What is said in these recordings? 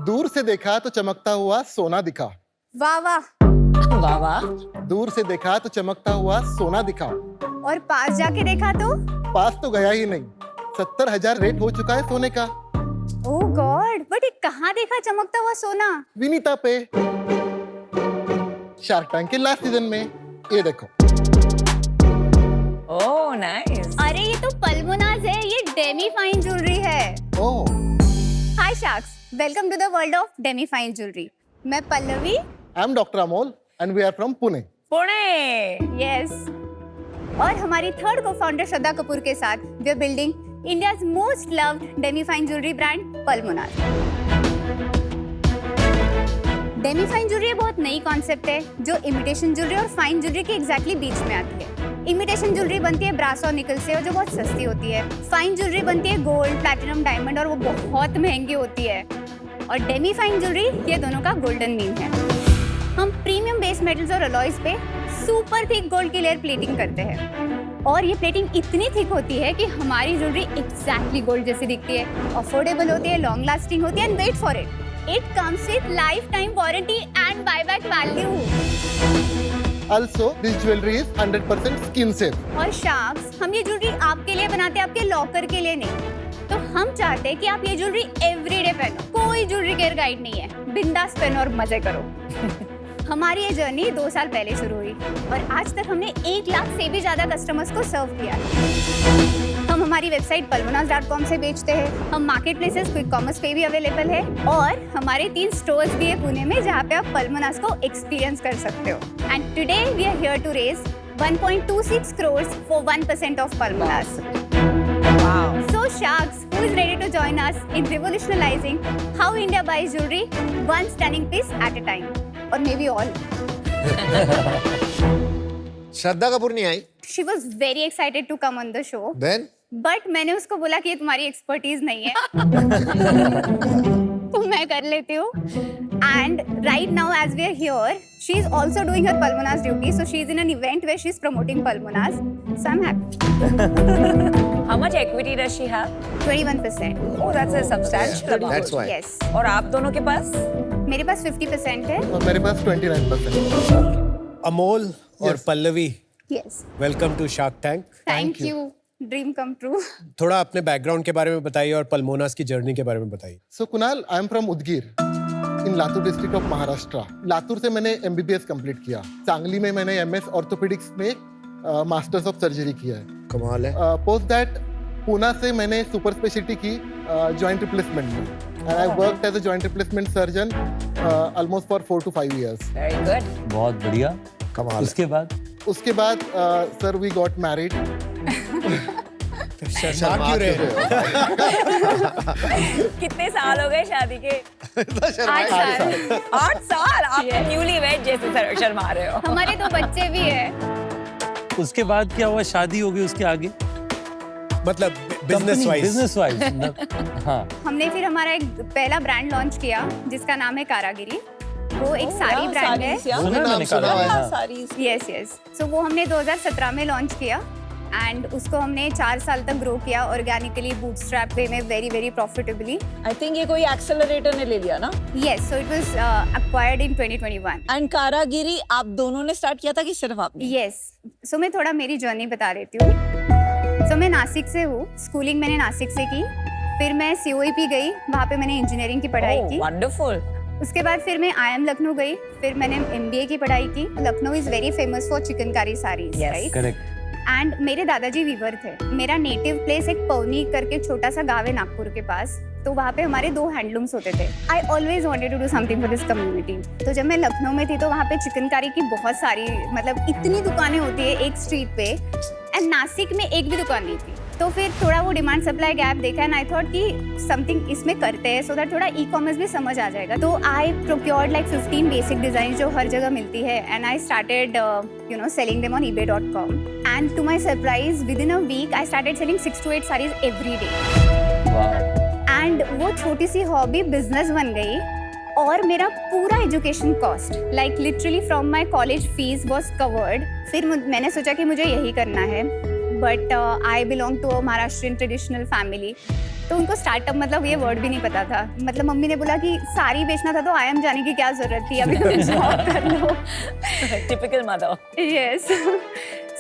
दूर से देखा तो चमकता हुआ सोना दिखा। वाह वाह। वाह वाह। दूर से देखा तो चमकता हुआ सोना दिखा। और पास जाके देखा तो? पास तो गया ही नहीं, 70,000 रेट हो चुका है सोने का। ओह गॉड, बट ये कहाँ देखा चमकता हुआ सोना? विनीता पे, शार्क टैंक के लास्ट सीजन में। ये देखो। Oh nice. अरे ये तो पल्मोनाज है, ये डेमी फाइन ज्वेलरी है। Oh. Hi sharks, welcome to the world of demi fine jewellery. मैं Pallavi. I am doctor Amol and we are from Pune. Pune. Yes. और हमारी third co founder Shraddha Kapoor के साथ we are building India's most loved demi fine jewellery brand Palmonas. Demi fine jewellery बहुत नई concept है जो imitation jewellery और फाइन ज्वेलरी के एग्जैक्टली बीच में आती है। इमिटेशन ज्वेलरी बनती है ब्रास और निकल से और जो बहुत सस्ती होती है। फाइन ज्वेलरी बनती है गोल्ड, प्लैटिनम, डायमंड और वो बहुत महंगी होती है। और डेमी फाइन ज्वेलरी ये दोनों का गोल्डन मीन है। हम प्रीमियम बेस मेटल्स और अलॉयज पे सुपर थिक गोल्ड की लेयर प्लेटिंग करते हैं और ये प्लेटिंग इतनी थिक होती है कि हमारी ज्वेलरी एग्जैक्टली गोल्ड जैसी दिखती है, अफोर्डेबल होती है, लॉन्ग लास्टिंग होती है and wait for it, it comes with lifetime warranty and buyback value. Also, this jewelry is 100% skin safe. और शार्क्स, हम ये ज्वेलरी आपके लिए बनाते हैं, आपके लॉकर के लिए नहीं। तो हम चाहते हैं कि आप ये ज्वेलरी एवरीडे पहनो, कोई ज्वेलरी केयर गाइड नहीं है, बिंदास पहनो और मजे करो। हमारी ये जर्नी 2 साल पहले शुरू हुई और आज तक हमने 1 लाख से भी ज्यादा कस्टमर्स को सर्व किया है। हम हमारी वेबसाइट palmonas.com से बेचते हैं। हम मार्केट प्लेसेस, क्विक कॉमर्स पे भी अवेलेबल है और हमारे 3 स्टोर्स भी है पुणे में जहाँ पे आप पल्मोनास को एक्सपीरियंस कर सकते हो। And today we are here to raise 1.26 crores for 1% of Palmonas. Wow. So sharks, who is ready to join us in revolutionizing how India buys jewelry one stunning piece at a time? Or maybe all. Shraddha Kapoor नहीं आई? She was very excited to come on the show. Then? But मैंने उसको बोला कि ये तुम्हारी expertise नहीं है तो मैं कर लेती हूँ। And right now as we are here, she is also doing her Palmonas duty. So she is in an event where she is promoting Palmonas. So I'm happy. How much equity does she have? 21%. Oh, that's a substantial amount. That's why. Yes. और आप दोनों के पास? मेरे पास 50% है। और मेरे पास 29%। अमोल और Pallavi, Yes. Welcome to Shark Tank. Thank you. Dream come true. थोड़ा अपने बैकग्राउंड के बारे में बताइए और पल्मोनास की जर्नी के बारे में बताइए। So Kunal, I am from Udgir in Latur district of Maharashtra. Latur से मैंने MBBS कंप्लीट किया। सांगली में मैंने MS ऑर्थोपेडिक्स में मास्टर्स ऑफ सर्जरी किया है। कमाल है। पोस्ट दैट पूना से मैंने सुपर स्पेशलिटी की जॉइंट रिप्लेसमेंट में and I worked as a joint replacement surgeon almost for 4 to 5 years. Very good. बहुत बढ़िया। कमाल है। उसके बाद सर वी गॉट मैरिड। शर्मा क्यों रहे? कितने साल हो गए शादी के? 8 साल। 8 साल? आप न्यूली वेड जैसे शर्मा रहे हो। हमारे 2 बच्चे भी है। उसके बाद क्या हुआ? शादी हो गई, उसके आगे मतलब बिजनेस वाइज। हाँ। हमने फिर हमारा एक पहला ब्रांड लॉन्च किया जिसका नाम है कारागिरी। वो एक साड़ी ब्रांड है। सुना मैंने कहा। Yes yes. सो वो हमने 2017 में लॉन्च किया एंड उसको हमने 4 साल तक ग्रो किया ऑर्गेनिकली, बूटस्ट्रैप वे में, very very profitably. I think ये कोई एक्सेलरेटर ने ले लिया ना? Yes, so it was acquired in 2021। And Karagiri आप दोनों ने स्टार्ट किया था कि सिर्फ आपने? यस। सो मैं थोड़ा मेरी जर्नी बता देती हूँ। सो मैं नासिक से हूँ, स्कूलिंग मैंने नासिक से की, फिर मैं COEP गई, वहाँ पे मैंने इंजीनियरिंग की पढ़ाई की। वंडरफुल। उसके बाद फिर मैं IIM लखनऊ गई, फिर मैंने MBA की पढ़ाई की। Lucknow is very famous for chikankari saris, right? Correct. And मेरे दादाजी वीवर थे। मेरा नेटिव प्लेस एक पवनी करके छोटा सा गाँव है नागपुर के पास, तो वहाँ पे हमारे 2 हैंडलूम्स होते थे। I always wanted to do something for this community. तो जब मैं लखनऊ में थी तो वहाँ पे चिकनकारी की बहुत सारी, मतलब इतनी दुकानें होती है एक स्ट्रीट पे, एंड नासिक में एक भी दुकान नहीं थी। तो फिर थोड़ा वो डिमांड सप्लाई गैप देखा एंड आई थॉट कि समथिंग इसमें करते हैं सो दैट थोड़ा ई-कॉमर्स भी समझ आ जाएगा। तो I procured like 15 basic design जो हर जगह मिलती है and I started selling them on ebay.com and to my surprise within a week I started selling 6 to 8 saris every day. एंड वो छोटी सी हॉबी बिजनेस बन गई और मेरा पूरा education cost like literally from my college fees was covered. फिर मैंने सोचा कि मुझे यही करना है, but I belong to a Maharashtrian traditional family तो उनको स्टार्टअप मतलब ये वर्ड भी नहीं पता था। मतलब मम्मी ने बोला कि साड़ी बेचना था तो आयम जाने की क्या जरूरत थी, अभी तुम जॉब कर लो। Typical mother. यस।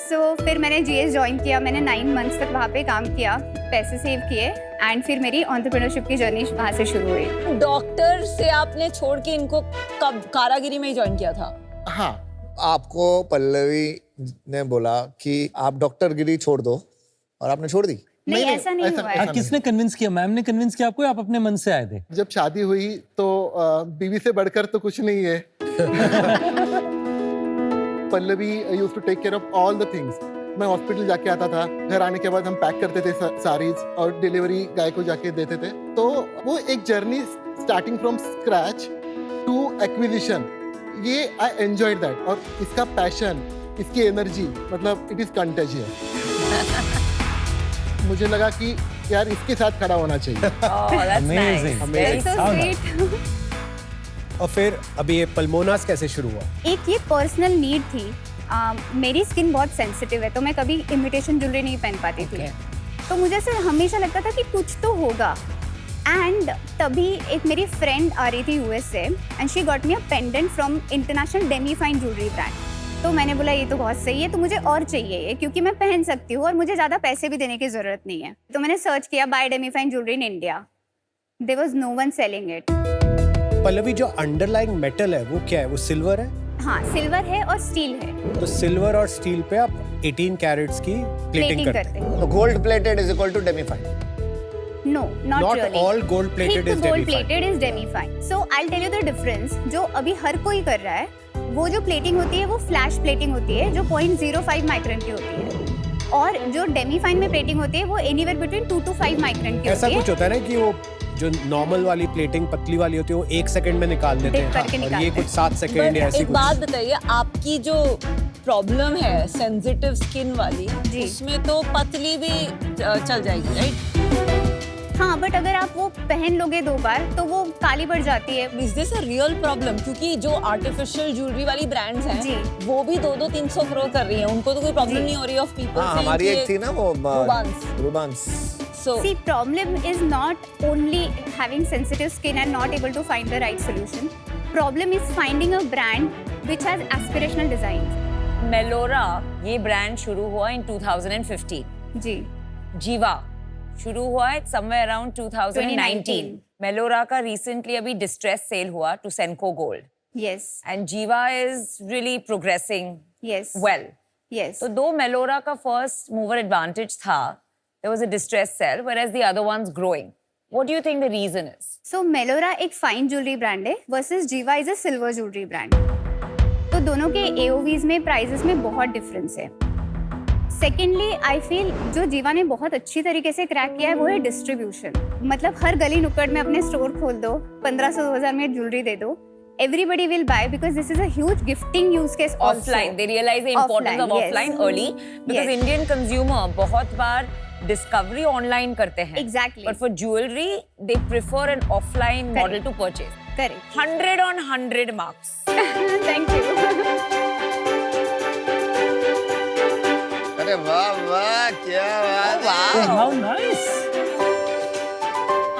सो फिर मैंने जीएस ज्वाइन किया, मैंने 9 मंथ्स तक वहाँ पे काम किया, पैसे सेव किए एंड फिर मेरी एंटरप्रेन्योरशिप की जर्नी वहाँ से शुरू हुई। डॉक्टर से आपने छोड़ के इनको कब कारागिरी में ही ज्वाइन किया था? हाँ, आपको पल्लवी ने बोला कि आप डॉक्टर गिरी छोड़ दो और आपने छोड़ दी। नहीं, ऐसा नहीं हुआ है। किसने कन्विंस किया? मैम ने कन्विंस किया आपको या आप अपने मन से आए थे? जब शादी हुई तो बीवी से बढ़कर तो कुछ नहीं है। Pallavi used to take care of all the things. मैं हॉस्पिटल जाके आता था, घर आने के बाद हम पैक करते थे साड़ीज और डिलीवरी गाय को जाके देते थे। तो वो एक journey starting from scratch to acquisition, ये आई एंजॉयड दैट। और इसका पैशन, इसकी एनर्जी, मतलब इट इज कंटेजियस। मुझे लगा कि यार इसके साथ खड़ा होना चाहिए। Oh, that's Amazing. nice. That's so How sweet. और फिर अभी ये पल्मोनास कैसे शुरू हुआ? एक ये पर्सनल नीड थी। मेरी स्किन बहुत सेंसिटिव है, तो मैं कभी इमिटेशन ज्वेलरी नहीं पहन पाती थी। तो मुझे ऐसे हमेशा लगता था कि कुछ तो होगा। एंड तभी एक मेरी फ्रेंड आ रही थी यूएस से and she got me a pendant from international Demi fine jewellery brand. तो मैंने बोला ये तो बहुत सही है, तो मुझे और चाहिए ये, क्योंकि मैं पहन सकती हूँ और मुझे ज़्यादा पैसे भी देने की ज़रूरत नहीं है। तो मैंने सर्च किया buy demi fine jewellery in India. There was no one selling it. Pallavi, जो अंडरलाइंग मेटल है वो क्या है? वो सिल्वर है? हाँ, सिल्वर है और स्टील है। तो सिल्वर और स्टील पे आप 18 कैरेट्स की प्लेटिंग करते हैं। तो gold plated is equal to demi fine. No, not Not really. all gold plated is gold demi-fine. plated is demi-fine. So I'll tell you the difference. जो अभी हर कोई कर रहा है, वो जो प्लेटिंग होती है वो फ्लैश प्लेटिंग होती है, जो 0.05 माइक्रोन की होती है। और जो डेमी-फाइन में प्लेटिंग होती है वो एनीवेयर बिटवीन 2 to 5 माइक्रोन की ऐसा होती कुछ है। होता है ना कि वो जो नॉर्मल वाली प्लेटिंग पतली वाली होती है वो 1 सेकंड में निकाल देते Dip करके हैं, और निकालते ये हैं। कुछ 7 सेकंड या ऐसी एक कुछ। बात बताइए, आपकी जो प्रॉब्लम है सेंसिटिव स्किन वाली, जी। उसमें तो पतली भी चल जाएगी, राइट? हाँ, बट अगर आप वो पहन लोगे 2 बार तो वो काली पड़ जाती है। Is this a real problem? क्योंकि जो आर्टिफिशियल ज्वेलरी वाली ब्रांड्स जी। हैं वो भी 200-300 करोड़ कर रही हैं, उनको तो कोई प्रॉब्लम नहीं हो रही ऑफ पीपल। हाँ, हमारी एक थी ना वो रूबांस। So See, problem is not only having sensitive skin and not able to find the right solution. Problem is finding a brand which has aspirational designs. Melorra ये ब्रांड शुरू हुआ इन 2015। जी। जीवा शुरू हुआ है समवेयर अराउंड 2019। मेलोरा का रिसेंटली अभी डिस्ट्रेस सेल हुआ to Senco gold Yes. And Giva is really progressing Yes. Well. Yes. तो दो मेलोरा का फर्स्ट मूवर एडवांटेज था, there was a distress sell, whereas the other one's growing. What do you think the reason is? So Melora एक fine jewellery brand है versus Jiva is a silver jewellery brand. तो दोनों के AOVs में prices में बहुत difference है। Secondly I feel जो जीवा ने बहुत अच्छी तरीके से क्रैक किया है वो है डिस्ट्रीब्यूशन। मतलब हर गली नुक्कड़ में अपने स्टोर खोल दो, 1500-2000 में ज्वेलरी दे दो, everybody will buy because this is a huge gifting use case also. Offline, they realize the importance Offline, of yes. offline early because Yes. Indian consumer बहुत बार discovery online करते हैं. Exactly. But for jewelry, they prefer an offline model to purchase. Correct. 100 on 100 marks. Thank you. अरे वाह वाह, क्या बात है। Wow. How nice.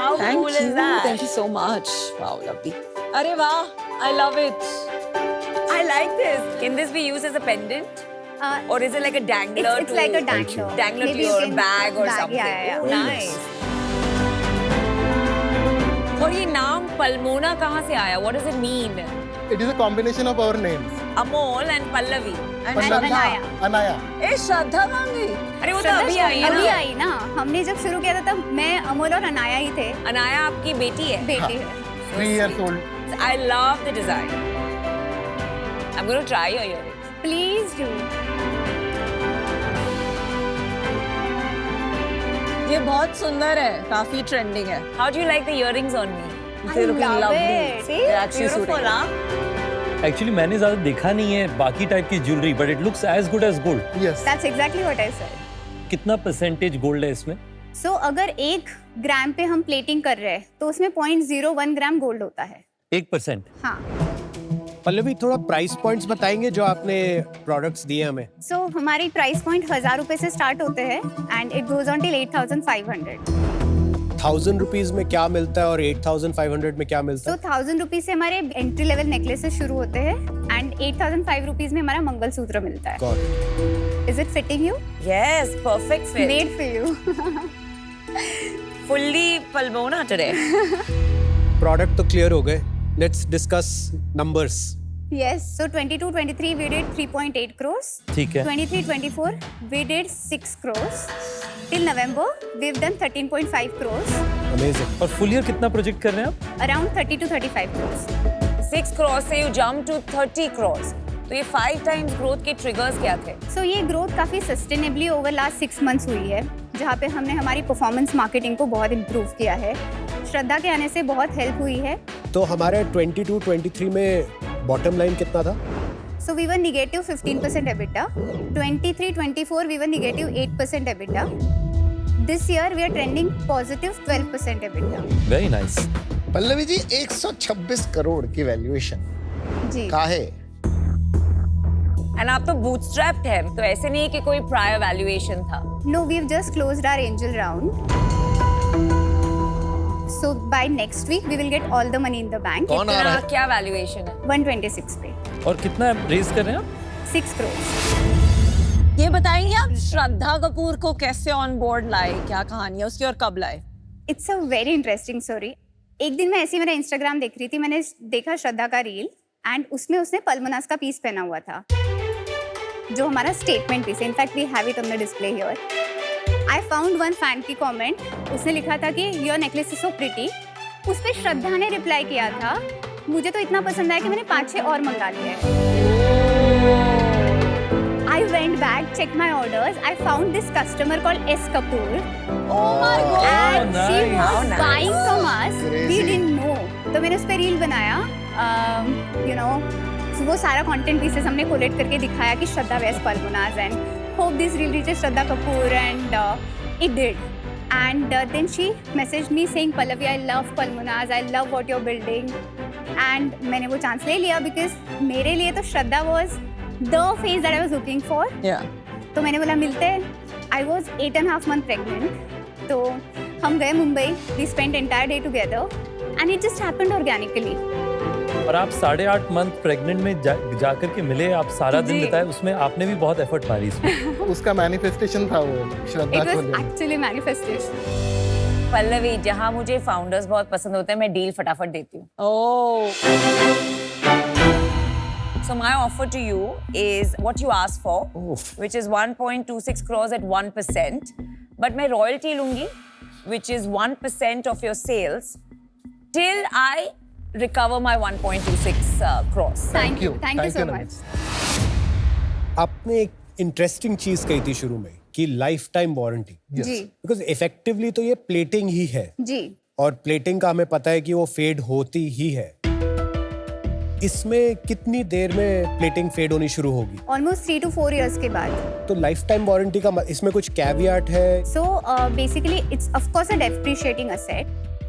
How cool is that? Thank you so much. Wow, lovely. अरे वाह, I love it. I like this. Can this be used as a pendant? Or is it like a dangler? It's like a dangler. Dangler to Maybe you your can- bag or something. Yeah. Oh, nice. और ये नाम पल्मोना कहाँ से आया? What does it mean? It is a combination of our names. Amol and Pallavi. And Anaya. Anaya. ए श्रद्धा कहाँ गई? अरे वो तो अभी आई है अभी ना? आई ना। हमने जब शुरू किया था तब मैं अमोल और अनाया ही थे। अनाया आपकी बेटी है? बेटी है। 3 years old. I love the design. I'm going to try your earrings. Please do. ये बहुत सुंदर है, काफी ट्रेंडिंग है। How do you like the earrings on me? I love it. See? They're actually suiting. Actually मैंने ज्यादा देखा नहीं है बाकी टाइप की jewellery, but it looks as good as gold. Yes. That's exactly what I said. कितना percentage gold है इसमें? So अगर 1 ग्राम पे हम प्लेटिंग कर रहे हैं तो उसमें 0.01 ग्राम गोल्ड होता है। 1%. हाँ। पल्लवी, थोड़ा प्राइस पॉइंट्स बताएंगे जो आपने प्रोडक्ट्स दिए हमें? So हमारी प्राइस पॉइंट 1000 रुपए से स्टार्ट होते हैं and it goes on till 8500। 1000 rupees में क्या मिलता है और 8500 में क्या मिलता तो 1000 रुपीज से हमारे एंट्री लेवल नेकलेसेस शुरू होते हैं एंड 8005 रुपीज में हमारा मंगलसूत्र मिलता है. है? Is it fitting you? Yes, perfect fit. Made for you. Fully Palmona today. Product तो क्लियर हो गए. Let's discuss numbers. Yes, so 22-23 we did 3.8 crores. ठीक है. 23-24 we did 6 crores. Till November we've done 13.5 crores. Amazing. और full year कितना project कर रहे हैं आप? Around 30 to 35 crores. 6 crores से you jump to 30 crores. तो ये 5 times growth के triggers क्या थे? So ये growth काफी sustainably over last 6 months हुई है, जहाँ पे हमने हमारी performance marketing को बहुत improve किया है. श्रद्धा के आने से बहुत help हुई है. तो हमारे 22-23 में बॉटम लाइन कितना था? So we were negative 15% EBITDA. 23-24 we were negative 8% EBITDA. This year we are trending positive 12% EBITDA. Very nice. Pallavi ji 126 crore की वैल्यूएशन जी. काहे? And आप तो bootstrapped है, तो ऐसे नहीं है कि कोई prior valuation था. No, we've just closed our angel round. So by next week we will get all the money in the bank. कौन आ रहा है? क्या valuation है? 126 पे. और कितना रेज कर रहे हैं आप? 6 crores. ये बताएंगे आप श्रद्धा कपूर को कैसे ऑन बोर्ड लाए, क्या कहानी है उसकी और कब लाए? It's a very interesting story. एक दिन मैं ऐसे ही मेरा इंस्टाग्राम देख रही थी, मैंने देखा श्रद्धा का रील एंड उसमें उसने पल्मोनास का पीस पहना हुआ था, जो हमारा स्टेटमेंट पीस है. In fact we have it on the display here. I found one fan की कमेंट, उसने लिखा था कि your necklace is so pretty. उस पर श्रद्धा ने रिप्लाई किया था, मुझे तो इतना पसंद आया कि मैंने 5-6 और मंगा लिए. I went back, checked my orders. I found this customer called S. Kapoor. Oh my God! And she nice. was How nice. buying from us. We Crazy. didn't know. तो मैंने उस पर रील बनाया. You know, वो सारा content pieces हमने collate करके दिखाया कि श्रद्धा wears पल्मोनास and hope this reel reaches Shraddha Kapoor and it did. And then she messaged me saying, Pallavi, I love Pulmonas. I love what you're building. And मैंने वो chance ले लिया because मेरे लिए तो श्रद्धा was the face that I was looking for. Yeah. तो मैंने बोला मिलते हैं. I was 8.5 months pregnant. तो हम गए Mumbai. We spent entire day together. And it just happened organically. और आप 8.5 मंथ प्रेग्नेंट में जाकर के मिले, आप सारा दिन जी. बिताए, उसमें आपने भी बहुत एफर्ट मारी इसमें. उसका मैनिफेस्टेशन था वो श्रद्धा It को was लेकर. actually manifestation. पल्लवी, जहाँ मुझे founders बहुत पसंद होते हैं, मैं डील फटाफट देती हूँ. Oh. So my offer to you is what you asked for, which is 1.26 crores at 1%. But मैं royalty लूँगी, which is 1% of your sales, till I recover my 1.26 crores. Thank you. Thank you so Nandini. much. आपने एक interesting चीज कही थी शुरू में कि लाइफ टाइम वारंटी. जी. बिकॉज इफेक्टिवली तो ये प्लेटिंग ही है, जी. और प्लेटिंग का हमें पता है कि वो फेड होती ही है. इसमें कितनी देर में प्लेटिंग फेड होनी शुरू होगी? Almost 3 to 4 years के बाद. तो लाइफ टाइम वारंटी का इसमें कुछ कैवियाट है? So basically it's of course a depreciating asset.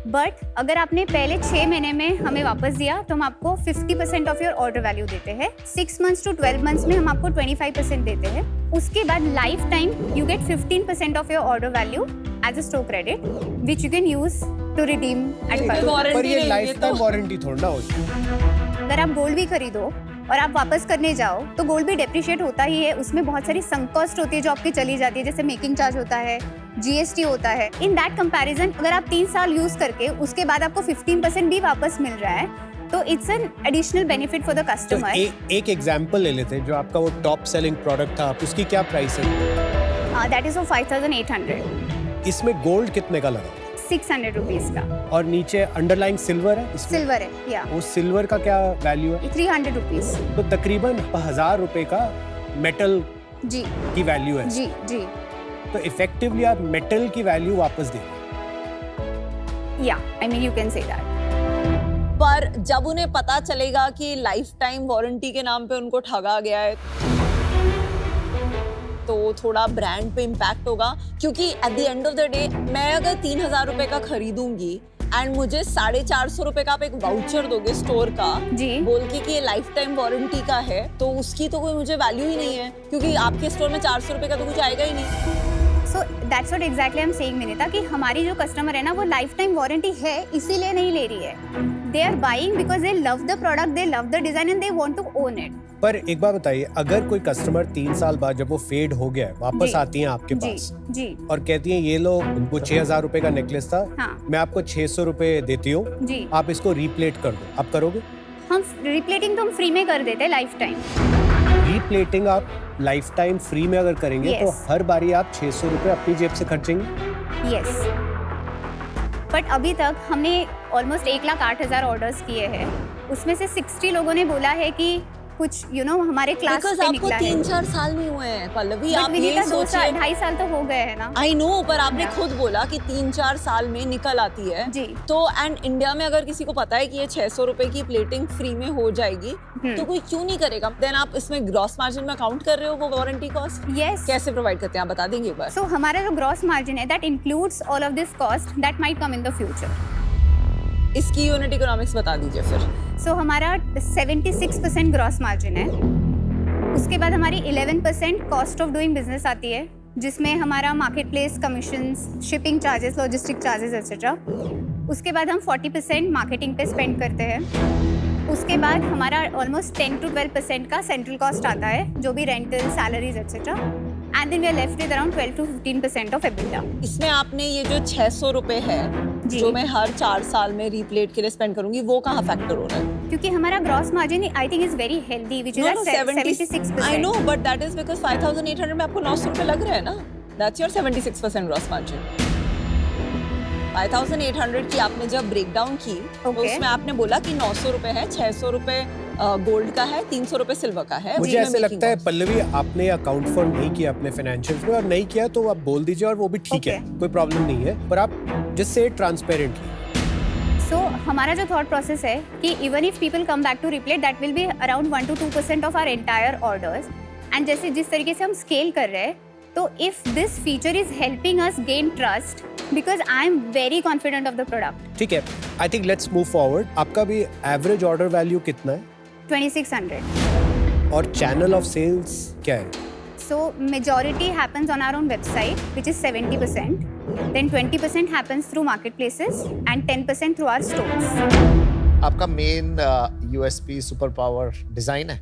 But अगर आपने पहले 6 महीने में हमें वापस दिया तो हम आपको 50% ऑफ योर ऑर्डर वैल्यू देते हैं. 6 months to 12 months में हम आपको 25% देते हैं. उसके बाद lifetime you get 15% off your order value as a store credit which you can use to redeem at पर ये लाइफ टाइम वारंटी थोड़ा ना होती. अगर आप गोल्ड भी खरीदो और आप वापस करने जाओ तो गोल्ड भी डेप्रिशिएट होता ही है. उसमें बहुत सारी संक कॉस्ट होती है जो आपकी चली जाती है, जैसे मेकिंग चार्ज होता है, जीएसटी होता है. इन दैट कंपैरिजन अगर आप 3 साल यूज करके उसके बाद आपको 15% भी वापस मिल रहा है तो it's an additional benefit for the तो कस्टमर. एक एग्जांपल ले लेते हैं. जो आपका वो टॉप सेलिंग प्रोडक्ट था, उसकी क्या प्राइस है? That is 5800. इसमें गोल्ड कितने का लगा? 600 रुपीज का. और नीचे अंडरलाइंग सिल्वर है इसमें? सिल्वर है. या वो सिल्वर का क्या वैल्यू है? 300 रुपीज. तो तकरीबन 1000 रुपए का मेटल जी की वैल्यू है. जी जी. तो इफेक्टिवली आप मेटल की वैल्यू वापस देंगे. या I mean you can say that. पर जब उन्हें पता चलेगा कि लाइफ टाइम वारंटी के नाम पे उनको ठगा गया है तो थोड़ा ब्रांड पे इम्पैक्ट होगा. क्योंकि at the end of the day मैं अगर 3000 रुपए का खरीदूंगी एंड मुझे 450 रुपए का आप एक वाउचर दोगे स्टोर का जी. बोल के कि ये लाइफ टाइम वारंटी का है, तो उसकी तो कोई मुझे वैल्यू ही नहीं है क्योंकि आपके स्टोर में 400 रुपए का तो कुछ आएगा ही नहीं. So that's what exactly I am saying Vinita कि हमारी जो कस्टमर है ना वो लाइफ टाइम वारंटी है इसीलिए नहीं ले रही है। They are buying because they love the product, they love the design and they want to own it. पर एक बात बताइए, अगर कोई कस्टमर 3 साल बाद जब वो फेड हो गया है वापस जी, आती हैं आपके जी पास जी और कहती हैं ये लो, उनको 6,000 रुपए का नेकलेस था, हाँ मैं आपको 600 रुपए देती हूँ, जी, आप इसको रीप्लेट कर दो, आप करोगे? हम रिप्लेटिंग तो हम फ्री में कर देते हैं लाइफ टाइम। रीप्लेटिंग आप लाइफ टाइम फ्री में अगर करेंगे तो Yes. हर बारी आप 600 रुपए अपनी जेब से खर्चेंगे? यस, बट अभी तक हमने ऑलमोस्ट 1,08,000 ऑर्डर्स किए हैं, उसमें से 60 लोगों ने बोला है कि कुछ हमारे क्लास बिकॉज से आपको निकला है। 3-4 साल नहीं हुए हैं पल्लवी, बट आप ये विनीता 2 साल सोचिए। 2.5 साल तो हो गए हैं ना। आई नो, पर आपने Yeah. खुद बोला कि 3-4 साल में निकल आती है जी। तो एंड इंडिया में अगर किसी को पता है कि ये 600 रुपए की प्लेटिंग फ्री में हो जाएगी तो कोई क्यों नहीं करेगा? देन आप इसमें ग्रॉस मार्जिन में काउंट कर रहे हो वो वारंटी कॉस्ट? यस, कैसे प्रोवाइड करते हैं आप बता देंगे एक बार? सो हमारा जो ग्रॉस मार्जिन है that includes all of this cost that might come in the future. इसकी यूनिट इकोनॉमिक्स बता दीजिए फिर। सो हमारा 76% ग्रॉस मार्जिन है, उसके बाद हमारी 11% कॉस्ट ऑफ डूइंग बिजनेस आती है जिसमें हमारा market place commissions, shipping charges, logistic charges etcetera. उसके बाद हम 40% मार्केटिंग पे स्पेंड करते हैं। उसके बाद हमारा ऑलमोस्ट 10 to 12% का सेंट्रल कॉस्ट आता है जो भी rental, salaries etcetera, and then we are left with around 12 to 15% of EBITDA. इसमें आपने ये जो 600 रुपए है जी। जो मैं हर 4 साल में रीप्लेट के लिए स्पेंड करूंगी वो कहाँ फैक्टर हो रहा है? क्योंकि हमारा gross margin I think is very healthy which is 76%। I know, but that is because 5,800 में आपको 900 रुपए लग रहे हैं ना? That's your 76% gross margin. 5,800 की आपने जब ब्रेक डाउन की तो Okay. उसमें आपने बोला कि 900 रुपए है, 600 रुपए गोल्ड का है, 300 रुपए सिल्वर का है। मुझे ऐसे लगता है पल्लवी आपने अकाउंट फॉर नहीं किया अपने फाइनेंशियल्स में, और नहीं किया तो आप बोल दीजिए और वो भी ठीक है, Okay. कोई प्रॉब्लम नहीं है, पर आप जस्ट से ट्रांसपेरेंटली। सो हमारा जो थॉट प्रोसेस है कि even if people come back to replate that will be around 1 to 2% of our entire orders. And जैसे जिस तरीके से हम स्केल कर रहे हैं तो if this feature is helping us gain trust because I am very confident of the product. ठीक है, I think let's move forward. आपका भी एवरेज ऑर्डर वैल्यू कितना है 2600। और चैनल ऑफ सेल्स क्या है? So majority happens on our own website, which is 70%. Then 20% happens through marketplaces and 10% through our stores. आपका main USP super power design है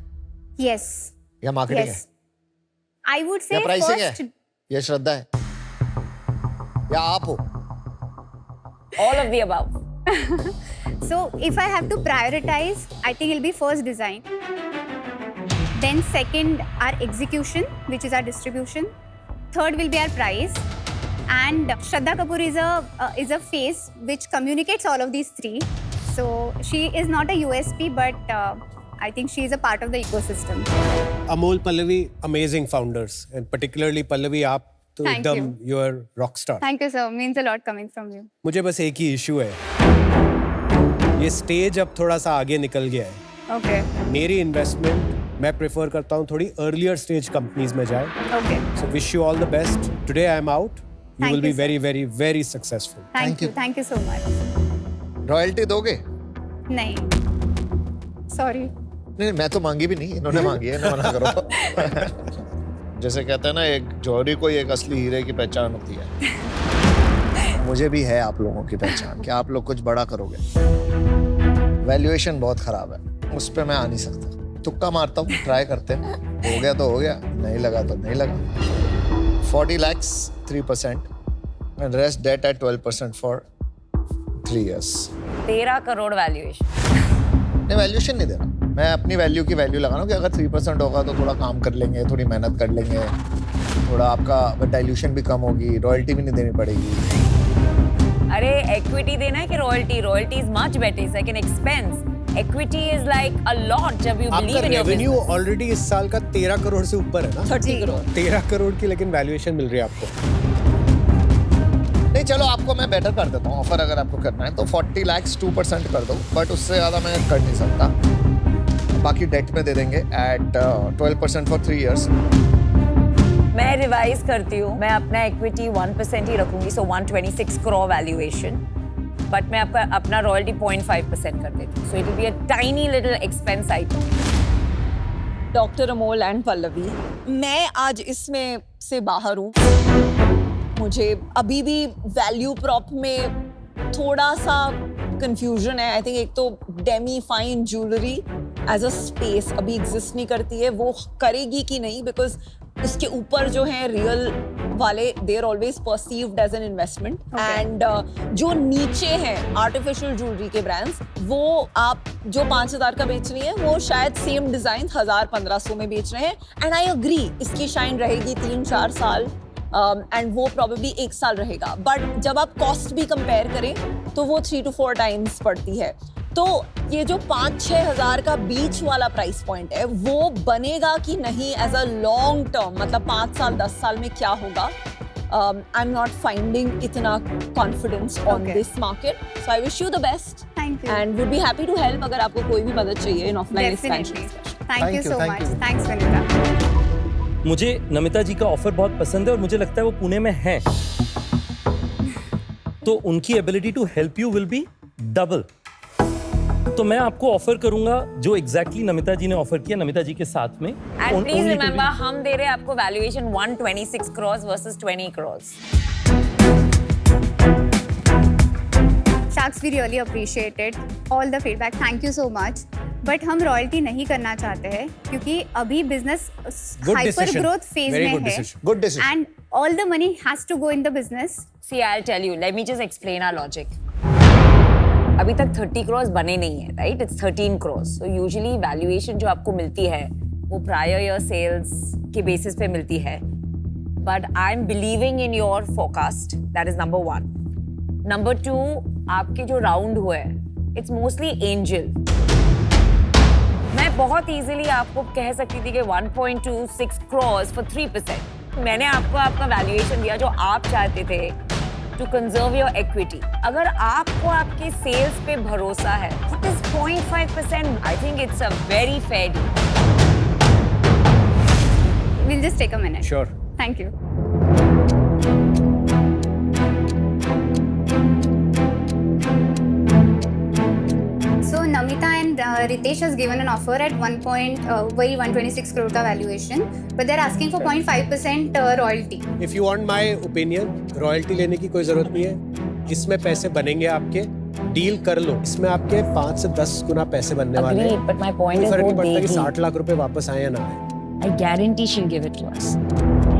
Yes. या मार्केटिंग Yes. I would है या say प्राइसिंग first. है या श्रद्धा है या आप हो? All of the above. So if I have to prioritize, I think it'll be first design. Then second, our execution, which is our distribution. Third will be our price. And Shraddha Kapoor is a face which communicates all of these three. So she is not a USP, but I think she is a part of the ecosystem. Amol, Pallavi, amazing founders, and particularly Pallavi आप तो Thank एकदम you. You are rock star. Thank you, sir. Means a lot coming from you. मुझे बस एक ही issue है, ये stage अब थोड़ा सा आगे निकल गया है। Okay. मेरी इन्वेस्टमेंट मैं प्रेफर करता हूँ थोड़ी अर्लियर स्टेज कंपनीज में जाए। Okay. So wish you all the best. Today I am out. You Thank will be you, sir. very, very, very successful. Thank you. Thank you so much. Royalty दोगे? नहीं. Sorry. नहीं, मैं तो मांगी भी नहीं, इन्होंने मांगी है, ना मना करो। जैसे कहते हैं ना, एक जौहरी को एक असली हीरे की पहचान होती है। मुझे भी है आप लोगों की पहचान कि आप लोग कुछ बड़ा करोगे। वैल्यूएशन बहुत खराब है, उस पर मैं आ नहीं सकता। तुक्का मारता हूँ, ट्राई करते हैं, हो गया तो हो गया, नहीं लगा तो नहीं लगा। 40 lakhs 3% and rest debt at 12% for 3 years. 13 crore valuation. नहीं, वैल्यूएशन नहीं देना, मैं अपनी वैल्यू की वैल्यू लगा रहा हूँ कि अगर 3% होगा तो थोड़ा काम कर लेंगे, थोड़ी मेहनत कर लेंगे, थोड़ा आपका डाइल्यूशन भी कम होगी, रॉयल्टी भी नहीं देनी पड़ेगी। अरे एक्विटी देना है कि royalty? Royalty is much better, it's like an expense. Equity is like a lot जब you आपका believe in your revenue business. Already इस साल का 13 करोड़ से ऊपर है ना? 30 करोड़। 13 करोड़ की लेकिन वैल्यूएशन मिल रही है आपको। नहीं, चलो आपको मैं बेटर कर देता हूँ ऑफर, अगर आपको करना है तो 40 lakhs 2% कर दो, बट उससे ज़्यादा मैं कर नहीं सकता। बाकी डेट में दे देंगे at 12% for 3 years. मैं रिवाइज करती हूँ, मैं अपना इक्विटी 1% ही रखूंगी, सो 126 करोड़ वैल्यूएशन, बट मैं आपका अपना रॉयल्टी 0.5% कर देती हूँ, so it will be a tiny little expense item. Doctor Amol and Pallavi, मैं आज इसमें से बाहर हूँ मुझे अभी भी वैल्यू प्रॉप में थोड़ा सा कंफ्यूजन है। आई थिंक एक तो demi fine jewellery as a space अभी एग्जिस्ट नहीं करती है, वो करेगी कि नहीं, बिकॉज उसके ऊपर जो है रियल वाले they are always perceived as an investment. And जो नीचे हैं आर्टिफिशियल ज्वेलरी के ब्रांड्स, वो आप जो 5,000 का बेच रही है वो शायद सेम डिजाइन 1,000-1,500 में बेच रहे हैं। एंड आई अग्री, इसकी शाइन रहेगी 3-4 साल एंड वो प्रॉबेबली 1 साल रहेगा, बट जब आप कॉस्ट भी कंपेयर करें तो वो 3 to 4 टाइम्स पड़ती है। तो ये जो 5-6 हज़ार का बीच वाला प्राइस पॉइंट है वो बनेगा कि नहीं एज अ लॉन्ग टर्म, मतलब 5 साल 10 साल में क्या होगा, आई एम नॉट फाइंडिंग इतना confidence on this market. So I wish you the best Thank you. And would be happy to help अगर आपको कोई भी मदद चाहिए in offline expansion. Thank you so thank much. you. Thanks, Vanita. मुझे नमिता जी का offer बहुत पसंद है और मुझे लगता है वो पुणे में हैं। तो उनकी ability to help you will be double. तो मैं आपको ऑफर करूंगा जो एग्जैक्टली नमिता जी ने ऑफर किया नमिता जी के साथ में। एंड प्लीज रिमेंबर, हम दे रहे हैं आपको valuation 126 crores versus 20 crores। Sharks, we really appreciated all the feedback. Thank you so much. But हम रॉयल्टी नहीं करना चाहते हैं क्योंकि अभी बिजनेस हाइपर ग्रोथ फेज में है। Good decision. And all the money has to go in the business. See, I'll tell you. Let me just explain our logic. अभी तक 30 crores बने नहीं है, right? It's 13 crores. So usually valuation जो आपको मिलती है वो prior year sales के basis पे मिलती है. But I'm believing in your forecast. That is number 1. Number 2, आपके जो round हुए हैं, it's mostly angel. मैं बहुत easily आपको कह सकती थी कि 1.26 crores for 3%. मैंने आपको आपका valuation दिया जो आप चाहते थे to conserve your equity. अगर आपको आपके sales पे भरोसा है, what is 0.5%? I think it's a very fair deal. We'll just take a minute. Sure. Thank you. So Namita and Ritesh has given an offer at 126 crore का valuation, but they're asking for 0.5% royalty. If you want my opinion, royalty लेने की कोई जरूरत नहीं है। इसमें पैसे बनेंगे आपके, डील कर लो। इसमें आपके 5 से 10 गुना पैसे बनने वाले हैं। Agreed, but my point कोई is फर्क वो नहीं पड़ता कि देगी। 60 लाख रुपए वापस आए या ना आए। I guarantee she'll give it to us.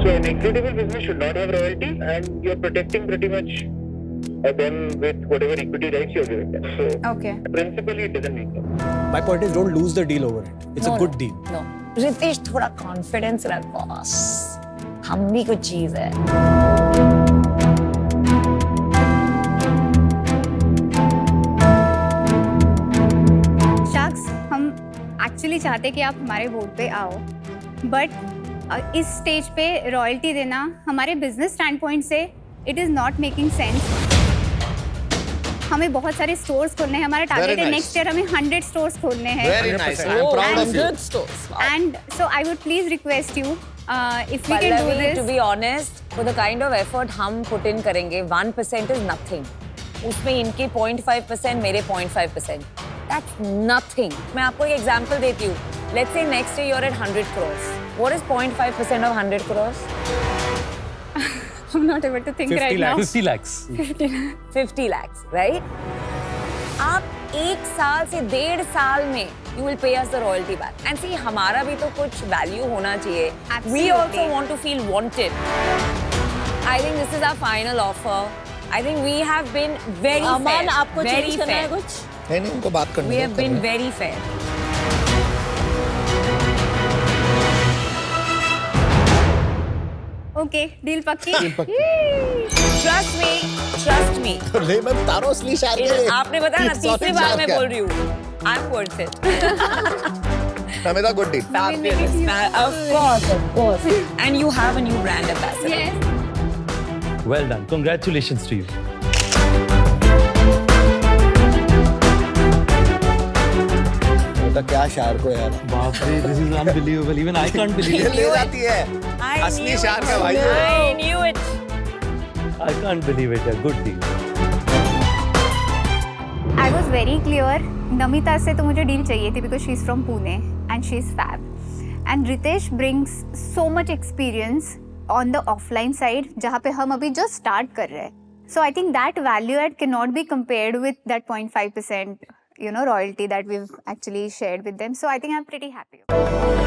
So an equitable business should not have royalty, and you're protecting pretty much them with whatever equity rights you're giving them. So Okay. principally, it doesn't make sense. My point is, don't lose the deal over it. It's a good deal. No. Ritesh थोड़ा confidence रख boss, हम भी कुछ चीज है। Sharks, हम actually चाहते कि आप हमारे बोर्ड पे आओ, बट इस स्टेज पे रॉयल्टी देना हमारे बिजनेस स्टैंड पॉइंट से it is not making sense. हमें बहुत सारे स्टोर्स खोलने हैं, हमारा टारगेट है nice. नेक्स्ट ईयर हमें 100 स्टोर्स खोलने हैं। Very nice. I'm proud of you. Good stores. Wow. And so I would please request you if we can do Pallavi, to this. be honest, for the kind of effort हम put in करेंगे, 1% is nothing. उसमें इनके 0.5%, मेरे 0.5%. That's nothing. मैं आपको एक example देती हूँ. Let's say next year you're at 100 crores. What is 0.5% of 100 crores? I'm not able to think 50 right now. 50 lakhs. 50 lakhs, right? आप 1 साल से 1.5 साल में you will pay us the royalty back. And see, हमारा भी तो कुछ value होना चाहिए. We Absolutely. also want to feel wanted. I think this is our final offer. I think we have been very Aman, fair. आपको very change करना है fair. कुछ? नहीं उनको बात करनी We है, have कर been रहे हैं। very fair. ओके, डील पक्की। Trust me, trust me. ले मैं तारो असली शायर के लिए। आपने बताया ना, It's तीसरी not बार शायर मैं क्या? बोल रही हूँ. I'm worth it. Namita good deal. Fabulous. Of course. And you have a new brand ambassador. Yes. Well done. Congratulations to you. Namita क्या शायर को यार। बाप रे, this is unbelievable. Even I can't believe ये it. ले जाती है। I असली knew शायर it. का भाई है। I knew it. I can't believe it. A good deal. I was very clear. Namita से तो मुझे डील चाहिए थी because she's from Pune and she's fab. And Ritesh brings so much experience on the offline side जहाँ पे हम अभी just start कर रहे हैं. So I think that value add can not be compared with that 0.5% royalty that we actually shared with them. So I think I am pretty happy.